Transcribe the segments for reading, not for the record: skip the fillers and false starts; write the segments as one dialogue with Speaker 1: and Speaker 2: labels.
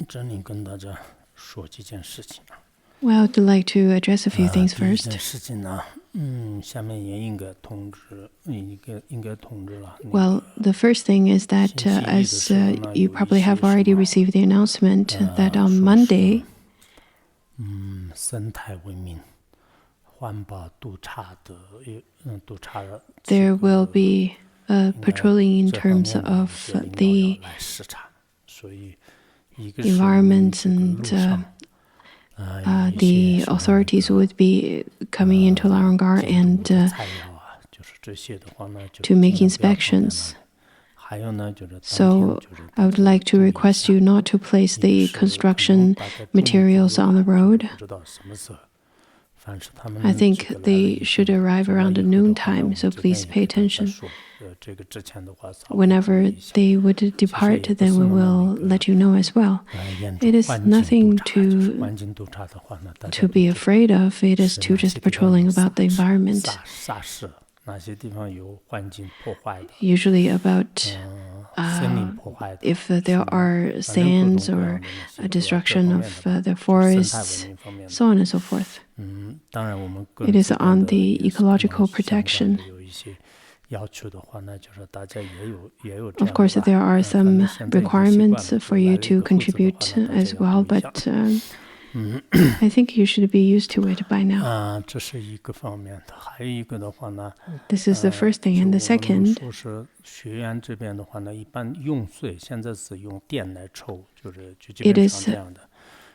Speaker 1: 这里跟大家说几件事情。
Speaker 2: Well, I'd like to address a few things
Speaker 1: 第一
Speaker 2: first.
Speaker 1: 件事情呢，下面也应该通知了。
Speaker 2: Well, the first thing is that, as you probably have already received the announcement that on Monday,
Speaker 1: 生态文明环保督察的
Speaker 2: there will be patrolling in terms of the
Speaker 1: 来视察，所以
Speaker 2: environment and the authorities would be coming into Larangar and to make inspections. So I would like to request you not to place the construction materials on the road. I think they should arrive around noontime, so please pay attention. Whenever they would depart, then we will let you know as well. It is nothing to be afraid of. It is to just patrolling about the environment. Usually about if there are sands or a destruction of the forests, so on and so forth. It is on the ecological protection. Of course, there are some requirements for you to contribute as well, but I think you should be used to it by now. This is the first thing. And the second, it is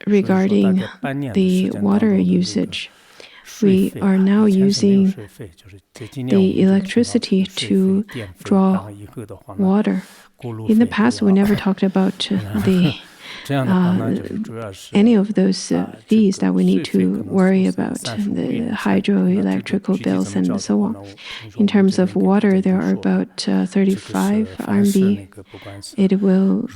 Speaker 2: regarding the water usage. We are now using the electricity to draw water. In the past, we never talked about any of those fees that we need to worry about, the hydroelectrical bills and so on. In terms of water, there are about 35 RMB. It will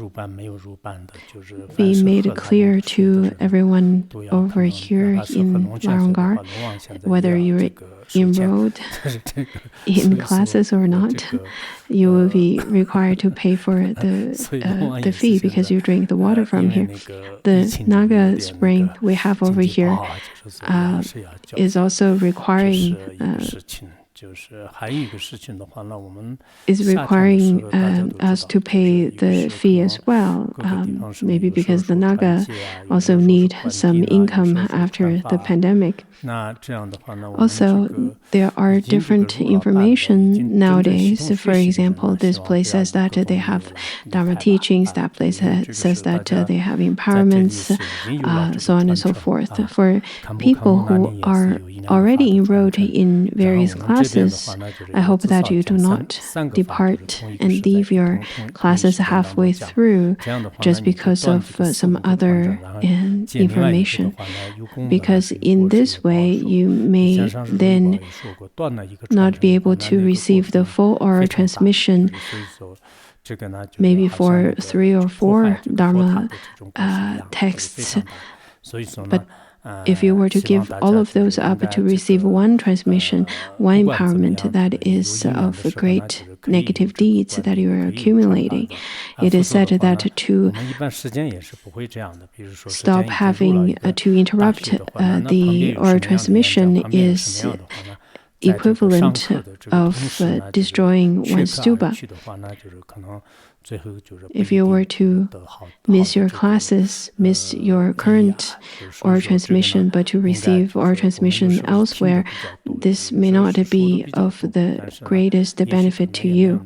Speaker 2: be made clear to everyone over here in Larangar, whether you're enrolled in classes or not, you will be required to pay for the fee because you drink the water from here. The Naga spring we have over here is also requiring us to pay the fee as well, maybe because the Naga also need some income after the pandemic. Also, there are different information nowadays. For example, this place says that they have Dharma teachings, that place says that they have empowerments, so on and so forth. For people who are already enrolled in various classes, I hope that you do not depart and leave your classes halfway through just because of some other information. Because in this way, you may then not be able to receive the full oral transmission maybe for 3 or 4 Dharma texts. But if you were to give all of those up to receive one transmission, one empowerment, that is of great negative deeds that you are accumulating. It is said that to stop having to interrupt the oral transmission is equivalent of destroying one's stupa. If you were to miss your classes, miss your current oral transmission, but to receive oral transmission elsewhere, this may not be of the greatest benefit to you.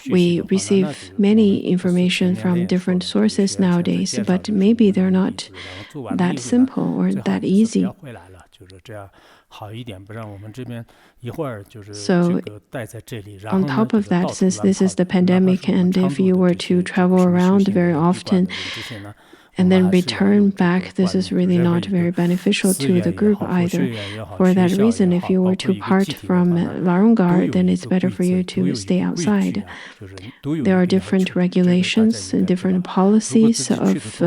Speaker 2: We receive many information from different sources nowadays, but maybe they're not that simple or that easy. So, on top of that, since this is the pandemic, and if you were to travel around very often, and then return back, this is really not very beneficial to the group either. For that reason, if you were to part from Larungar, then it's better for you to stay outside. There are different regulations and different policies of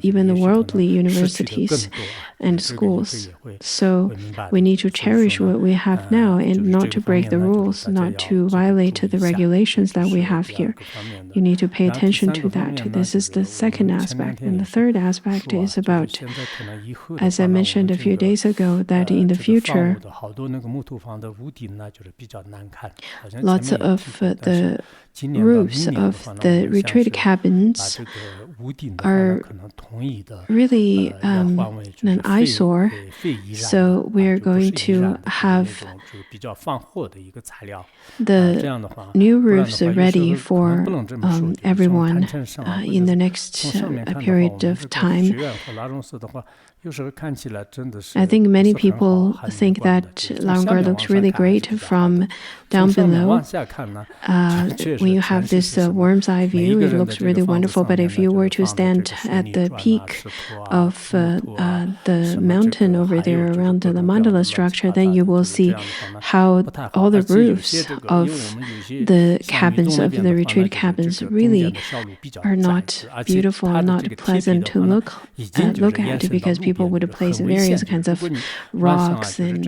Speaker 2: even the worldly universities and schools. So we need to cherish what we have now and not to break the rules, not to violate the regulations that we have here. You need to pay attention to that. This is the second aspect. And the third aspect is about, as I mentioned a few days ago, that in the future, lots of the roofs of the retreat cabins are really an eyesore. So we're going to have the new roofs ready for everyone in the next period of time. I think many people think that Larungar looks really great from down below. When you have this worm's eye view, it looks really wonderful. But if you were to stand at the peak of the mountain over there around the mandala structure, then you will see how all the roofs of the cabins, of the retreat cabins, really are not beautiful, not pleasant to look at, because people would place various kinds of rocks and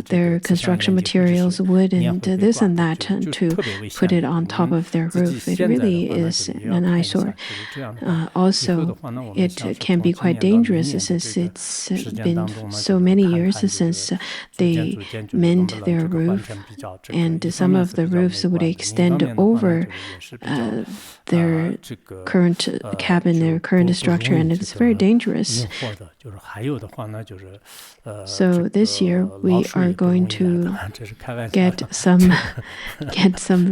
Speaker 2: their construction materials, wood and this and that, to put it on top of their roof. It really is an eyesore. Also, it can be quite dangerous since it's been so many years since they mend their roof, and some of the roofs would extend over their current cabin, their current structure, and it's very dangerous. So this year we are going to get some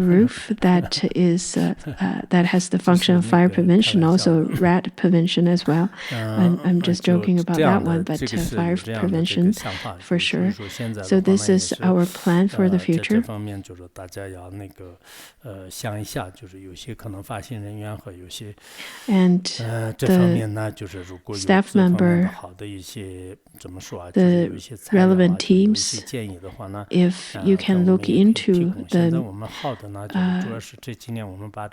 Speaker 2: roof that is that has the function of fire prevention, also rat prevention as well. I'm just joking about that one, but fire prevention for sure. So this is our plan for the future. And the staff member, the relevant teams, if you can look into the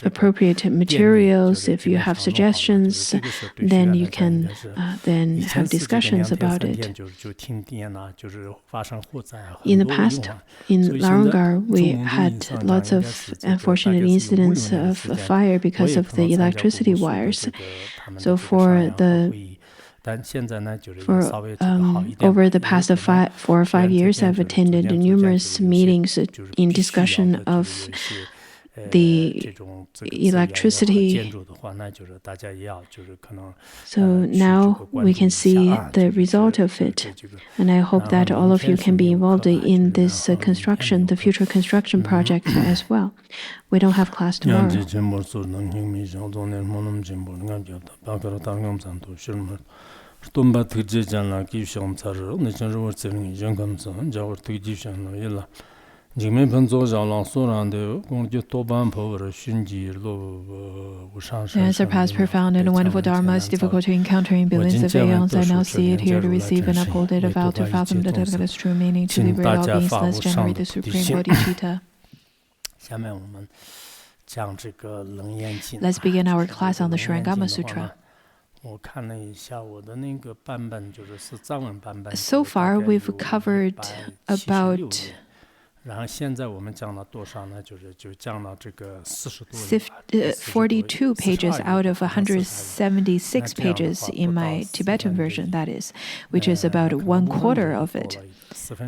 Speaker 2: appropriate materials, if you have suggestions, then you can then have discussions about it. In the past, in Larungar, we had lots of unfortunate incidents of fire because of the electricity wires. So over the past 4 or 5 years, I've attended numerous meetings in discussion of the electricity. So now we can see the result of it, and I hope that all of you can be involved in this construction, the future construction project as well. We don't have class tomorrow.
Speaker 3: And surpass profound and wonderful Dharma is difficult to encounter in billions of aeons. I now see it here to receive and uphold it, vow to fathom the Tathagata's true meaning, to liberate all beings, thus generate the supreme bodhicitta. Let's begin our class on the Surangama Sutra. So far, we've covered about 42 pages out of 176 pages in my Tibetan version, that is, which is about 1/4 of it.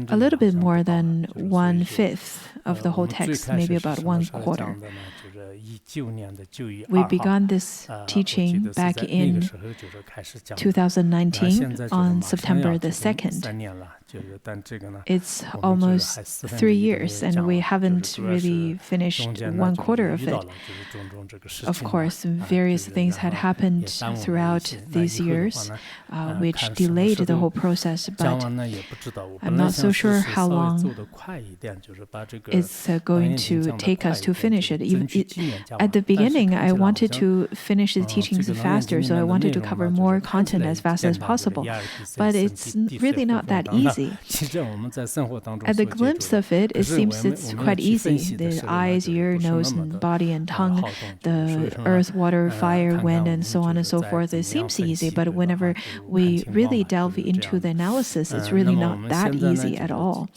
Speaker 3: A little bit more than 1/5 of the whole text, maybe about 1/4. We began this teaching back in 2019 on September the 2nd. It's almost 3 years, and we haven't really finished 1/4 of it. Of course, various things had happened throughout these years, which delayed the whole process, but I'm not so sure how long it's going to take us to finish it. At the beginning, I wanted to finish the teachings faster, so I wanted to cover more content as fast as possible, but it's really not that easy. At the glimpse of it, it seems it's quite easy. The eyes, ear, nose, and body and tongue, the earth, water, fire, wind, and so on and so forth. It seems easy, but whenever we really delve into the analysis, it's really not that easy at all.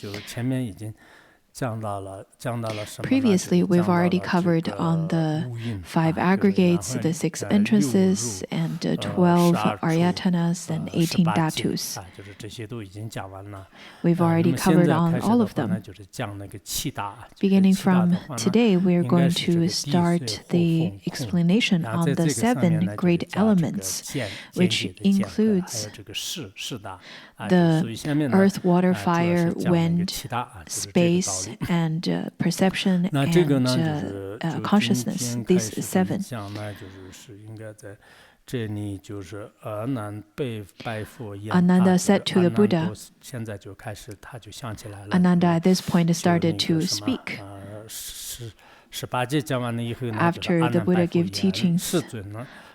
Speaker 3: Previously, we've already covered on the 5 aggregates, the 6 entrances, and 12 Ayatanas and 18 Dhatus. We've already covered on all of them. Beginning from today, we're going to start the explanation on the 7 great elements, which includes the earth, water, fire, wind, space, and perception and consciousness, these 7. Ananda said to the Buddha, Ananda at this point started to speak. After the Buddha gave teachings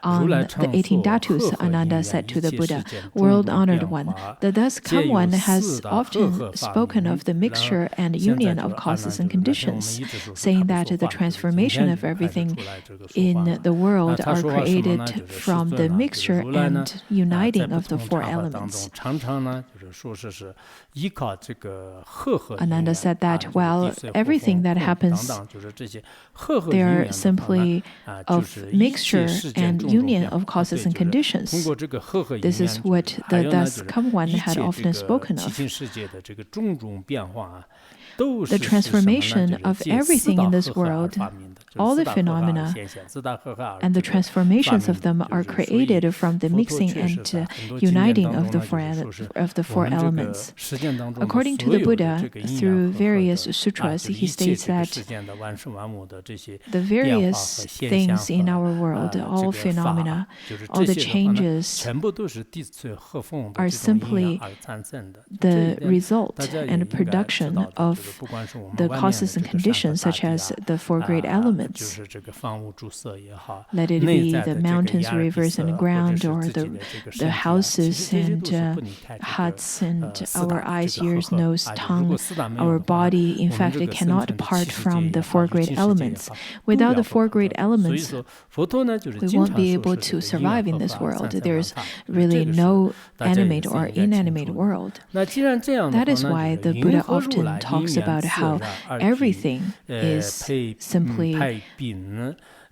Speaker 3: on the 18 Dhatus, Ananda said to the Buddha, "World-honored one, the thus come one has often spoken of the mixture and union of causes and conditions, saying that the transformation of everything in the world are created from the mixture and uniting of the 4 elements." Ananda said that, well, everything that happens, they are simply of mixture and union of causes and conditions. This is what the thus come one had often spoken of. The transformation of everything in this world, all the phenomena, and the transformations of them are created from the mixing and uniting of the 4 elements. According to the Buddha, through various sutras, he states that the various things in our world, all phenomena, all the changes, are simply the result and production of the causes and conditions, such as the 4 great elements. Let it be the mountains, rivers, and ground, or the houses and huts, and our eyes, ears, nose, tongue, our body. In fact, it cannot part from the 4 great elements. Without the 4 great elements, we won't be able to survive in this world. There's really no animate or inanimate world. That is why the Buddha often talks about how everything is simply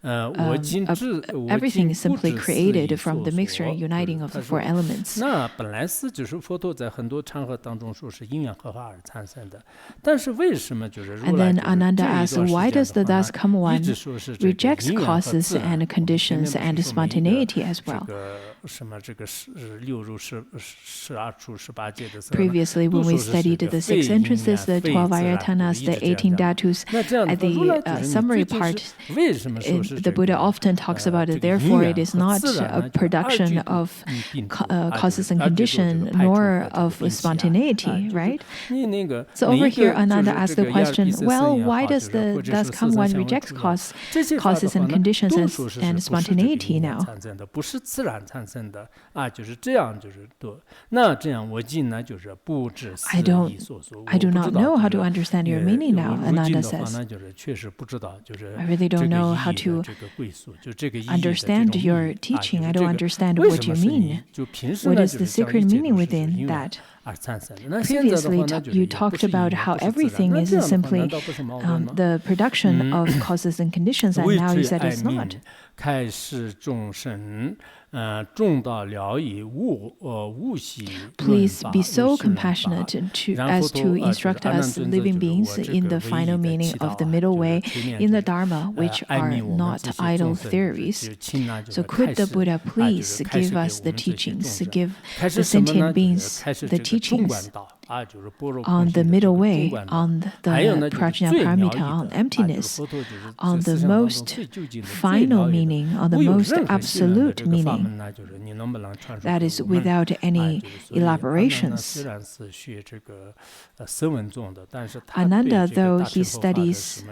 Speaker 3: everything is simply created from the mixture and uniting of the 4 elements. And then Ananda asks, why does the thus come one rejects causes and conditions and spontaneity as well? Previously, when we studied the 6 entrances, the 12 Ayatanas, the 18 Dhatus, at the summary part, the Buddha often talks about it. Therefore, it is not a production of causes and condition, nor of spontaneity, right? So over here, Ananda asks the question, well, why does the thus come one rejects causes and conditions and spontaneity now? I do not know how to understand your meaning now, Ananda says. I really don't know how to understand your teaching. I don't understand what you mean. What is the secret meaning within that? Previously, you talked about how everything is simply the production of causes and conditions, and now you said it's not. Please be so compassionate as to instruct us living beings in the final meaning of the middle way in the Dharma, which are not idle theories. So could the Buddha please give us the teachings, give the sentient beings the teachings? on the middle way, on the Prajnaparamita, on emptiness, on the most final meaning, on the most absolute meaning, that is without any elaborations. Ananda, though he studies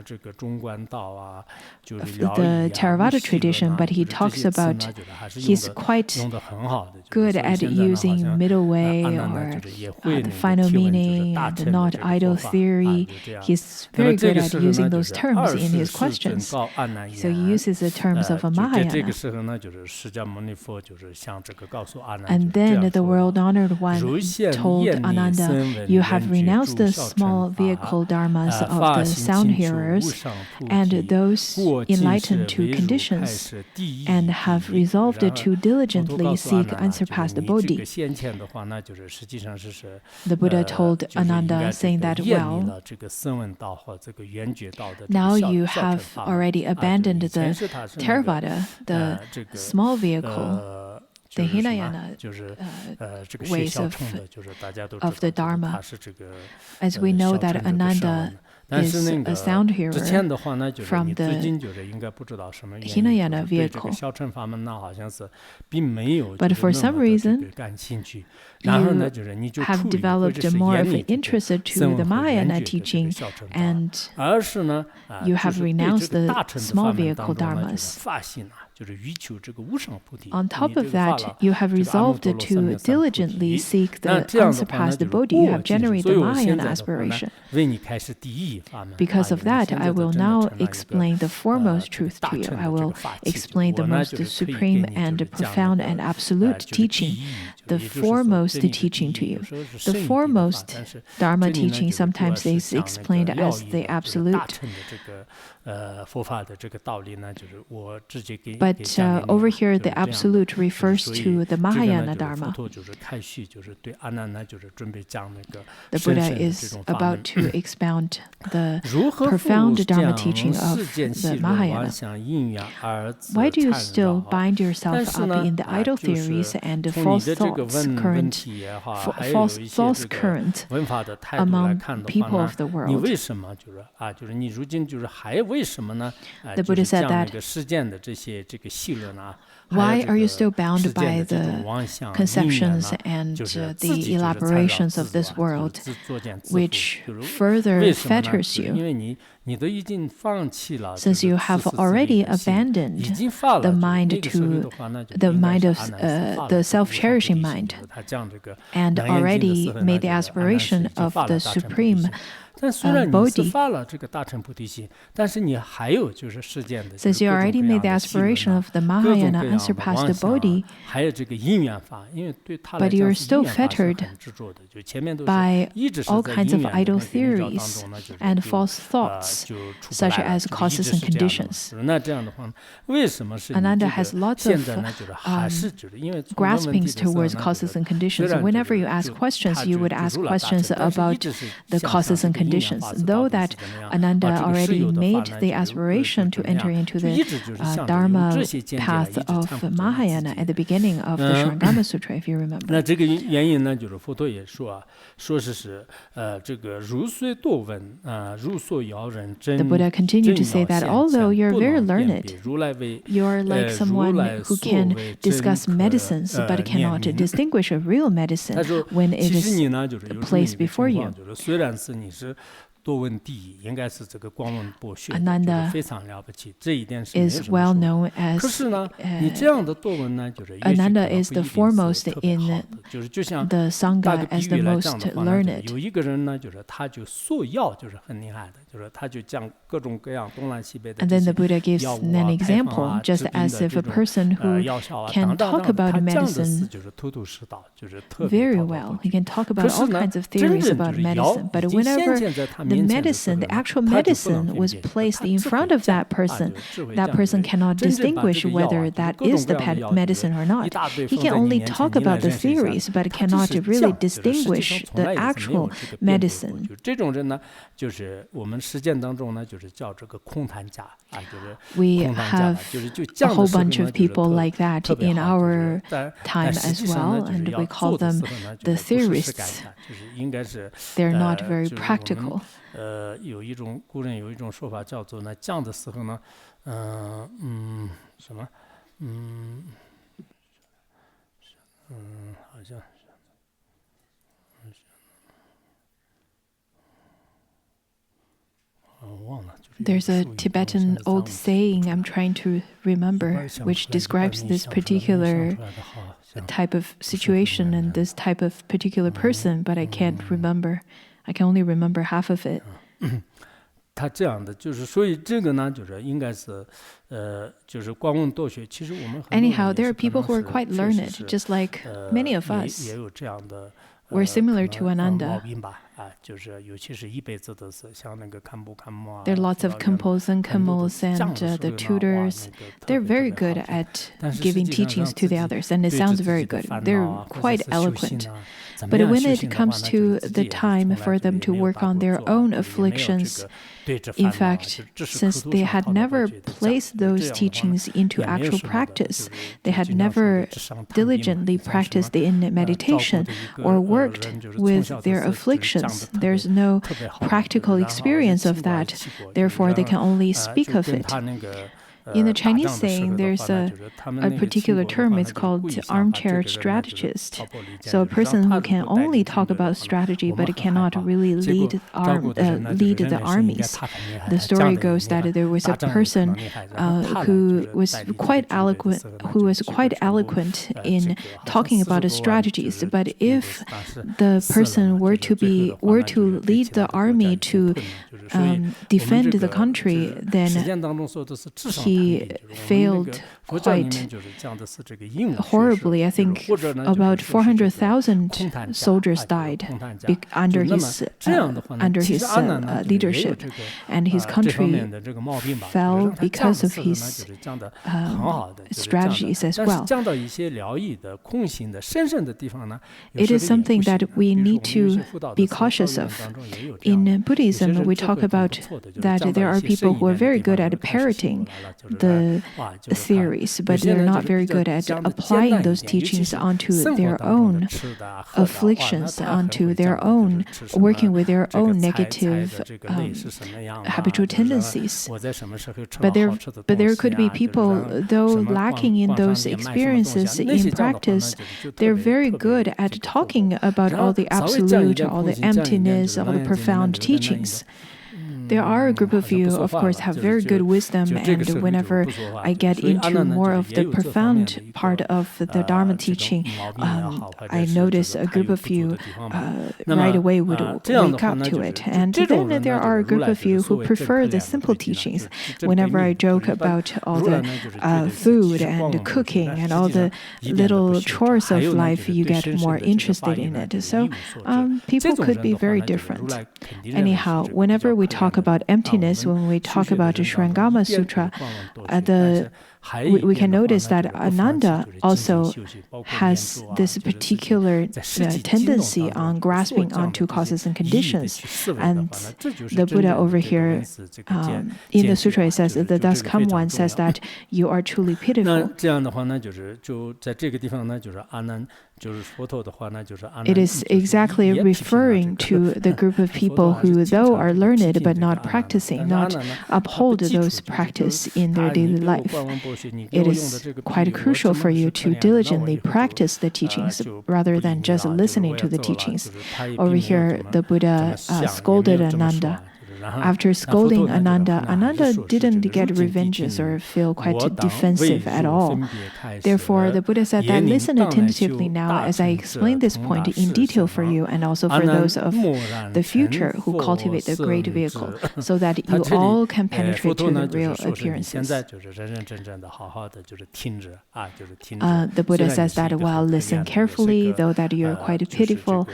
Speaker 3: the Theravada tradition, but he talks about he's quite good at using middle way or the final meaning, the not idle theory. He's very good at using those terms in his questions. So he uses the terms of a Mahayana. And then the world-honored one told Ananda, you have renounced the small vehicle dharmas of the sound hearers and those enlightened to conditions and have resolved to diligently seek unsurpassed bodhi. The Buddha told Ananda, saying that, well, now you have already abandoned the Theravada, the small vehicle, the Hinayana ways of the Dharma. As we know that Ananda is a sound hearer from the Hinayana vehicle. But for some reason, you have developed more of an interest to the Mahayana teaching, and you have renounced the small vehicle dharmas. On top of that, you have resolved to diligently seek the unsurpassed bodhi. You have generated the Mahayana aspiration. Because of that, I will now explain the foremost truth to you. I will explain the most supreme and profound and absolute teaching, the foremost teaching to you. The foremost Dharma teaching sometimes is explained as the absolute. But over here, the absolute refers to the Mahayana Dharma. The Buddha is about to expound the profound Dharma teaching of the Mahayana. Why do you still bind yourself up in the idle theories and false thoughts current among people of the world? The Buddha said that, why are you still bound by the conceptions and the elaborations of this world, which further fetters you? Since you have already abandoned the mind to the mind of the self-cherishing mind, and already made the aspiration of the supreme bodhi. Since you already made the aspiration of the Mahayana unsurpassed bodhi, but you are still fettered by all kinds of idle theories and false thoughts, such as causes and conditions. Ananda has lots of graspings towards causes and conditions. Whenever you ask questions, you would ask questions about the causes and conditions. Though that Ananda already made the aspiration to enter into the Dharma path of Mahayana at the beginning of the Surangama Sutra, if you remember. The Buddha continued to say that although you're very learned, you're like someone who can discuss medicines but cannot distinguish a real medicine when it is placed before you. Ananda is well known as Ananda is the foremost in the Sangha as the most learned. And then the Buddha gives an example, just as if a person who can talk about medicine very well, he can talk about all kinds of theories about medicine, but whenever the the medicine, the actual medicine was placed in front of that person cannot distinguish whether that is the medicine or not. He can only talk about the theories, but cannot really distinguish the actual medicine. We have a whole bunch of people like that in our time as well, and we call them the theorists. They're not very practical.
Speaker 1: 古人有一种说法叫做呢，降的时候呢，好像。
Speaker 3: There's a Tibetan old saying I'm trying to remember, which describes this particular type of situation and this type of particular person, but I can't remember. I can only remember half of it.
Speaker 1: 他这样的就是，所以这个呢，就是应该是，就是光问多学。其实我们
Speaker 3: Anyhow, there are people who are quite learned, just like many of us.
Speaker 1: 也有这样的。
Speaker 3: We're similar to Ananda. There are lots of Khenpos and Khenmos and the tutors. They're very good at giving teachings to the others, and it sounds very good. They're quite eloquent. But when it comes to the time for them to work on their own afflictions, in fact, since they had never placed those teachings into actual practice, they had never diligently practiced in meditation or worked with their afflictions, there's no practical experience of that. Therefore, they can only speak of it. In the Chinese saying, there's a particular term, it's called armchair strategist. So a person who can only talk about strategy but cannot really lead the armies. The story goes that there was a person who was quite eloquent in talking about strategies. But if the person were to lead the army to defend the country, then he failed quite horribly. I think about 400,000 soldiers died under his leadership, and his country fell because of his strategies as well. It is something that we need to be cautious of. In Buddhism, we talk about that there are people who are very good at parroting the theories, but they're not very good at applying those teachings onto their own afflictions, onto their own, working with their own negative habitual tendencies. But there could be people, though lacking in those experiences in practice, they're very good at talking about all the absolute, all the emptiness, all the profound teachings. There are a group of you, of course, have very good wisdom, and whenever I get into more of the profound part of the Dharma teaching, I notice a group of you right away would wake up to it. And then there are a group of you who prefer the simple teachings. Whenever I joke about all the food and cooking and all the little chores of life, you get more interested in it. So people could be very different. Anyhow, whenever we talk about emptiness, when we talk about the Surangama Sutra, we can notice that Ananda also has this particular tendency on grasping onto causes and conditions. And the Buddha over here, in the sutra, it says, the thus come one says that you are truly pitiful. It is exactly referring to the group of people who, though are learned but not practicing, not uphold those practice in their daily life. It is quite crucial for you to diligently practice the teachings rather than just listening to the teachings. Over here, the Buddha scolded Ananda. After scolding Ananda, Ananda didn't get revenges or feel quite defensive at all. Therefore, the Buddha said that listen attentively now as I explain this point in detail for you and also for those of the future who cultivate the great vehicle, so that you all can penetrate to the real appearances. The Buddha says that while listen carefully, though that you're quite pitiful,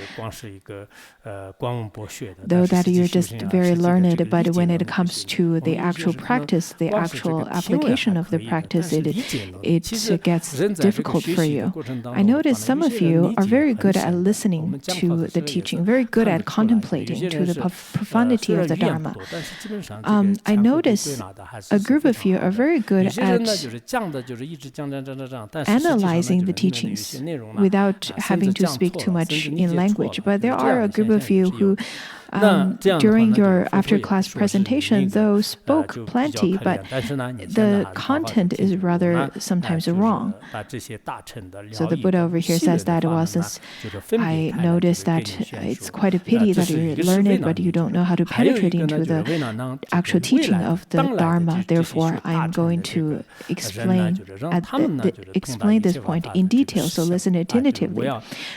Speaker 3: though that you're just very learned, but when it comes to the actual practice, the actual application of the practice, it gets difficult for you. I notice some of you are very good at listening to the teaching, very good at contemplating to the profundity of the Dharma. I notice a group of you are very good at analyzing the teachings without having to speak too much in language. But there are a group of you who during your after-class presentation, though spoke plenty, but the content is rather sometimes wrong. So the Buddha over here says that, well, since I noticed that it's quite a pity that you're learned, but you don't know how to penetrate into the actual teaching of the Dharma, therefore I'm going to explain this point in detail, so listen attentively.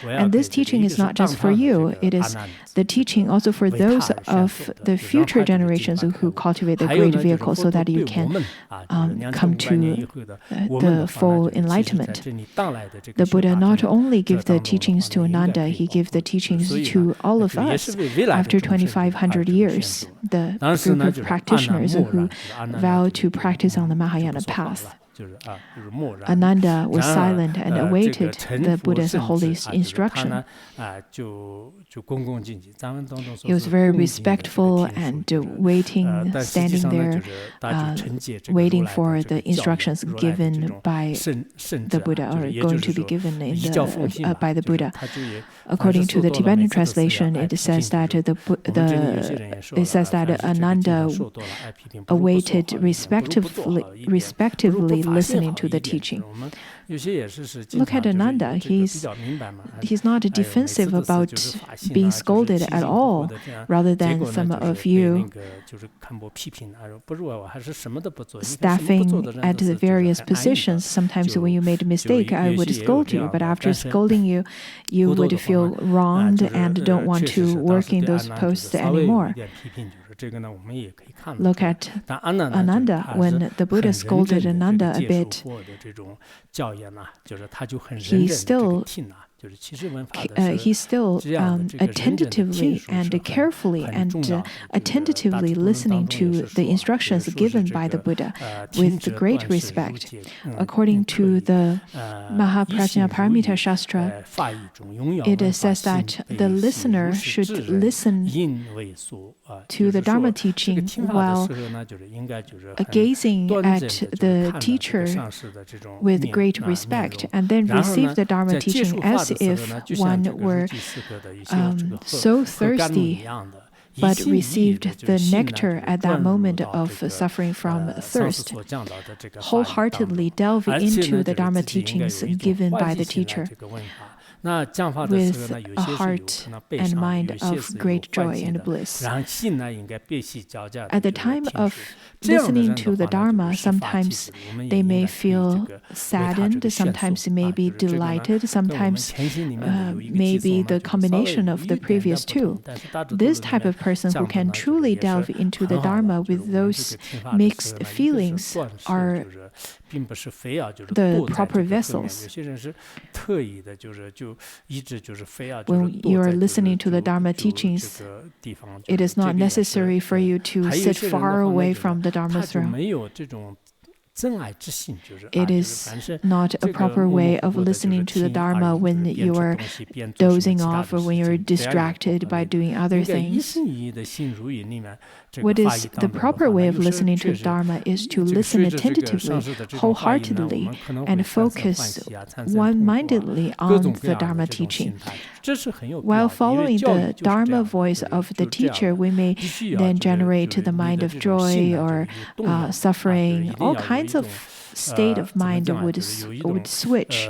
Speaker 3: And this teaching is not just for you, it is the teaching also for those of the future generations who cultivate the great vehicle, so that you can come to the full enlightenment. The Buddha not only gave the teachings to Ananda, he gave the teachings to all of us after 2,500 years, the group of practitioners who vow to practice on the Mahayana path. Ananda was silent and awaited the Buddha's holy instruction. He was very respectful and standing there, waiting for the instructions given by the Buddha, or going to be given by the Buddha. According to the Tibetan translation, it says that Ananda awaited respectively listening to the teaching. Look at Ananda. He's not defensive about being scolded at all, rather than some of you staffing at the various positions. Sometimes when you made a mistake, I would scold you, but after scolding you, you would feel wronged and don't want to work in those posts anymore. Look at Ananda. When the Buddha scolded Ananda a bit, he still attentively and carefully and attentively listening to the instructions given by the Buddha with great respect. According to the Mahaprajnaparamita Shastra, it says that the listener should listen to the Dharma teaching while gazing at the teacher with great respect, and then receive the Dharma teaching as if one were so thirsty, but received the nectar at that moment of suffering from thirst. Wholeheartedly delve into the Dharma teachings given by the teacher with a heart and mind of great joy and bliss. At the time of listening to the Dharma, sometimes they may feel saddened, sometimes they may be delighted, sometimes maybe the combination of the previous two. This type of person who can truly delve into the Dharma with those mixed feelings are the proper vessels. When you are listening to the Dharma teachings, it is not necessary for you to sit far away from the Dharma throne. It is not a proper way of listening to the Dharma when you are dozing off or when you're distracted by doing other things. What is the proper way of listening to the Dharma is to listen attentively, wholeheartedly, and focus one-mindedly on the Dharma teaching. While following the Dharma voice of the teacher, we may then generate the mind of joy or suffering. All kinds of state of mind would switch.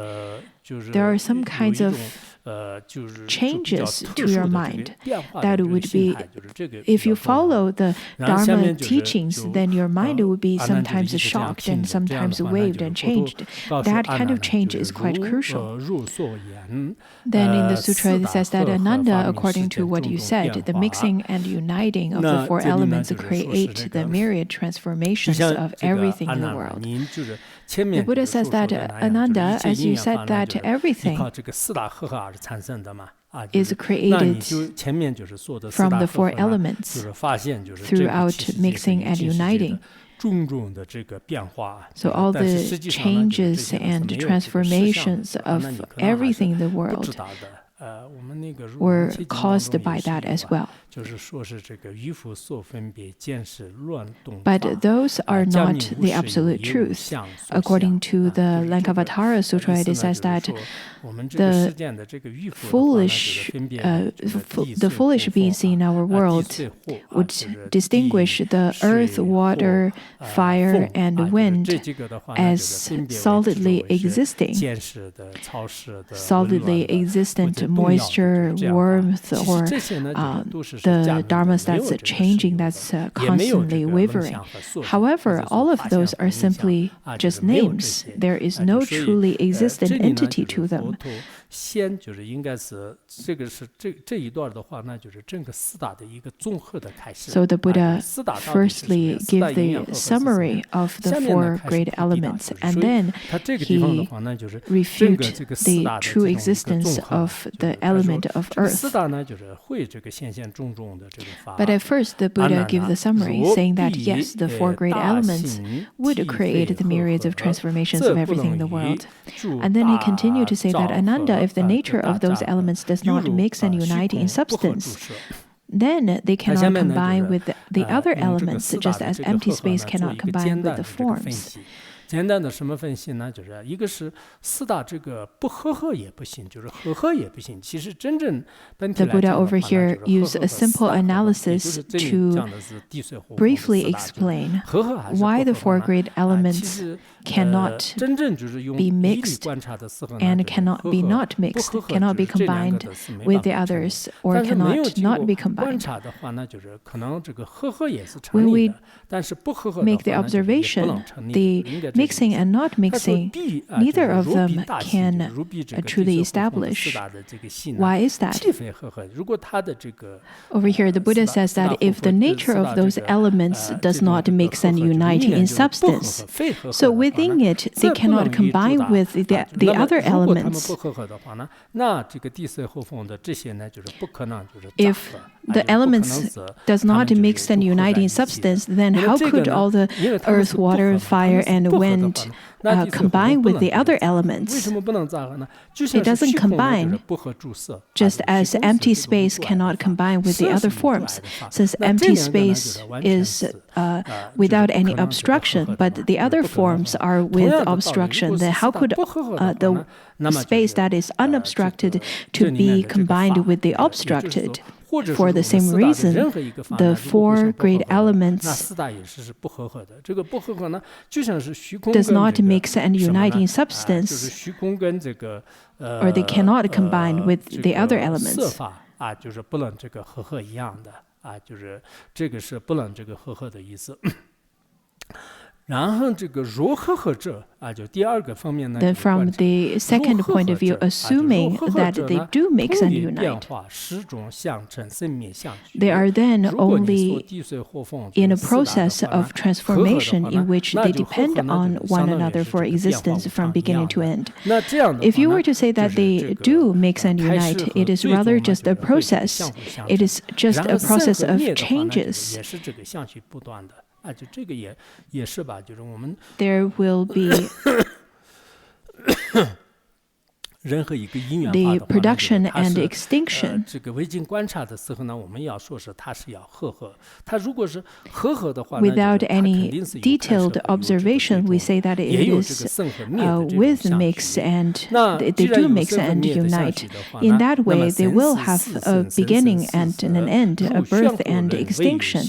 Speaker 3: There are some kinds of changes to your mind. That would be, if you follow the Dharma teachings, then your mind would be sometimes shocked and sometimes waved and changed. That kind of change is quite crucial. Then in the sutra it says that Ananda, according to what you said, the mixing and uniting of the four elements create the myriad transformations of everything in the world. The Buddha says that Ananda, as you said, that everything is created from the four elements throughout mixing and uniting. So all the changes and transformations of everything in the world were caused by that as well. But those are not the absolute truth. According to the Lankavatara Sutra, it says that the foolish beings in our world would distinguish the earth, water, fire, and wind as solidly existing, solidly existent moisture, warmth, or the dharmas that's changing, that's constantly wavering. However, all of those are simply just names. There is no truly existent entity to them.
Speaker 1: 先就是应该是这一段的话，那就是整个四大的一个综合的开始。
Speaker 3: So the Buddha firstly gives the summary of the four great elements, and then he refutes the true existence of the element of earth. But at first, the Buddha gives the summary, saying that yes, the four great elements would create the myriads of transformations of everything in the world. And then he continued to say that Ananda, if the nature of those elements does not mix and unite in substance, then they cannot combine with the other elements, just as empty space cannot combine with the forms.
Speaker 1: 简单的什么分析呢？就是一个是四大这个不合也不行，就是合也不行。其实真正本体
Speaker 3: The Buddha over here used a simple analysis to briefly explain why the four great elements cannot be mixed and cannot be not mixed, cannot be combined with the others, or cannot not be combined. When we make the observation, the mixing and not mixing, neither of them can truly establish. Why is that? Over here, the Buddha says that if the nature of those elements does not mix and unite in substance, so within it, they cannot combine with the other elements. If the elements does not mix and unite in substance, then how could all the earth, water, fire, and wind combine with the other elements? It doesn't combine, just as empty space cannot combine with the other forms. Since empty space is without any obstruction, but the other forms are with obstruction, then how could the space that is unobstructed to be combined with the obstructed? For the same reason, the four great elements does not mix and unite in substance, or they cannot combine with the other elements.
Speaker 1: 就是不能这个合一样的就是这个是不能这个合的意思。然后这个如合者就第二个方面呢
Speaker 3: Then from the second point of view, assuming that they do mix and unite, they are then only in a process of transformation in which they depend on one another for existence from beginning to end. If you were to say that they do mix and unite, it is rather just a process. It is just a process of changes. There will be the production and extinction. Without any detailed observation, we say that it is with mix and they do mix and unite. In that way, they will have a beginning and an end, a birth and extinction.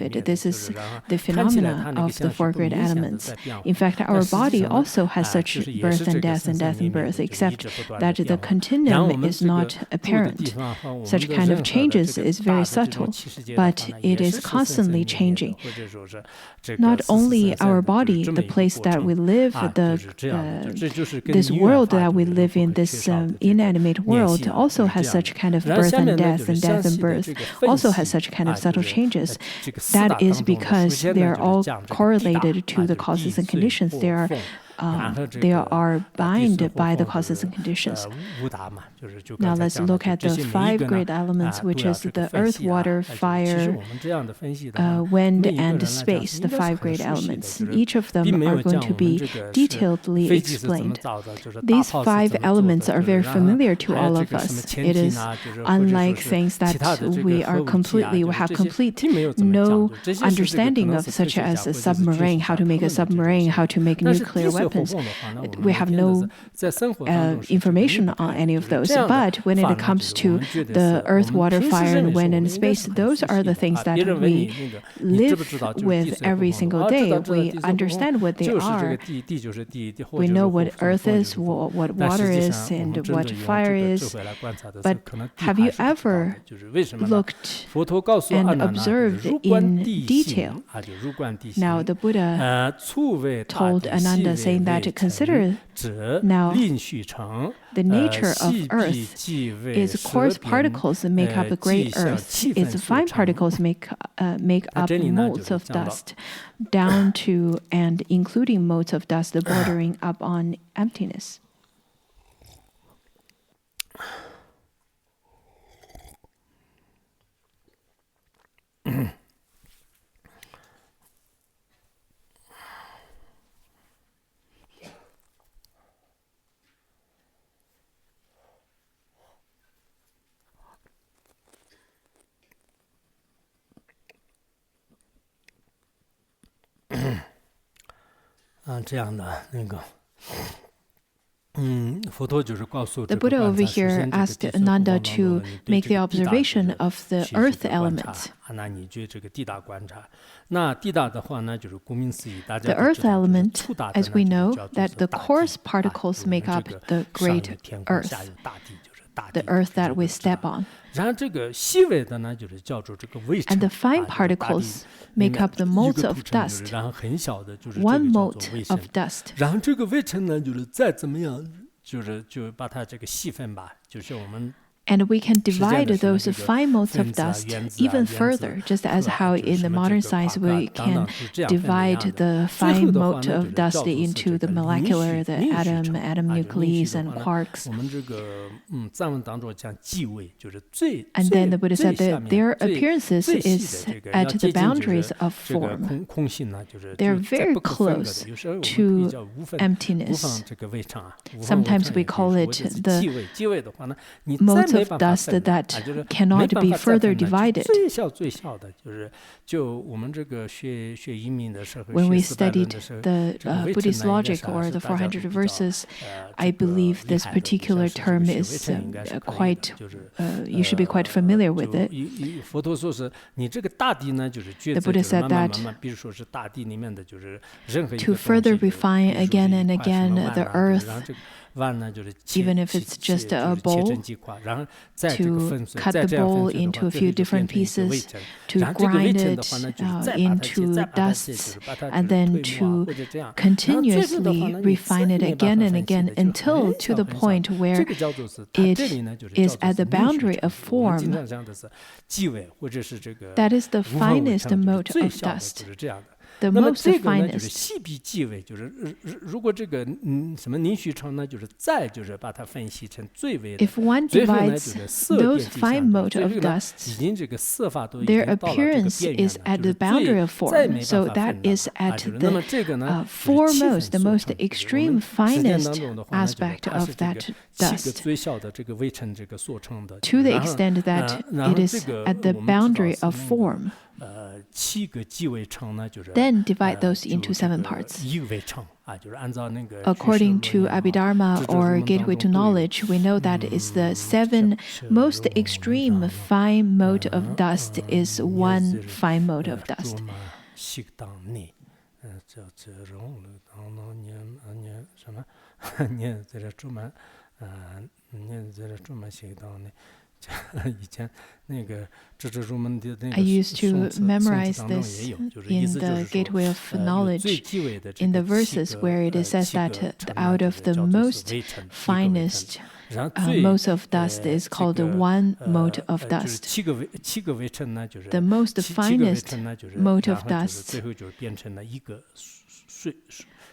Speaker 3: it. This is the phenomena of the four great elements. In fact, our body also has such birth and death and birth, except that the continuum is not apparent. Such kind of changes is very subtle, but it is constantly changing. Not only our body, the place that we live, this world that we live in, this inanimate world, also has such kind of birth and death and birth, also has such kind of subtle changes. That is because they are all correlated to the causes and conditions. They are they are bound by the causes and conditions. Now let's look at the 5 great elements, which is the earth, water, fire, wind, and space, the 5 great elements. Each of them are going to be detailedly explained. These 5 elements are very familiar to all of us. It is unlike things that we have complete no understanding of, such as a submarine, how to make a submarine, how to make nuclear weapons. We have no information on any of those. But when it comes to the earth, water, fire, and wind, and space, those are the things that we live with every single day. We understand what they are. We know what earth is, what water is, and what fire is. But have you ever looked and observed in detail? Now, the Buddha told Ananda, saying that consider now the nature of earth is coarse particles that make up a great earth. Its fine particles make up motes of dust, down to and including motes of dust bordering up on emptiness.
Speaker 1: The
Speaker 3: Buddha over here asked Ananda to make the observation of the earth element. The earth element, as we know, that the coarse particles make up the great earth, the earth that we step on. And the fine particles make up the motes of dust, 1 mote of dust. And we can divide those fine motes of dust even further, just as how in the modern science we can divide the fine mote of dust into the molecular, the atom nucleus, and quarks. And then the Buddha said that their appearances is at the boundaries of form. They're very close to emptiness. Sometimes we call it the motes of dust that cannot be further divided. When we studied the Buddhist logic or the 400 verses, I believe this particular term is you should be quite familiar with it. The Buddha said that to further refine again and again the earth, even if it's just a bowl, to cut the bowl into a few different pieces, to grind it into dust, and then to continuously refine it again and again until to the point where it is at the boundary of form. That is the finest mote of dust. The most finest. If one divides those fine mote of dust, their appearance is at the boundary of form. So that is at the foremost, the most extreme finest aspect of that dust, to the extent that it is at the boundary of form. Then divide those into 7 parts. According to Abhidharma or Gateway to Knowledge, we know that is the 7 most extreme fine mote of dust is 1 fine mote of dust. I used to memorize this in the Gateway of Knowledge, in the verses where it says that out of the most finest mote of dust is called 1 mote of dust. The most finest mote of dust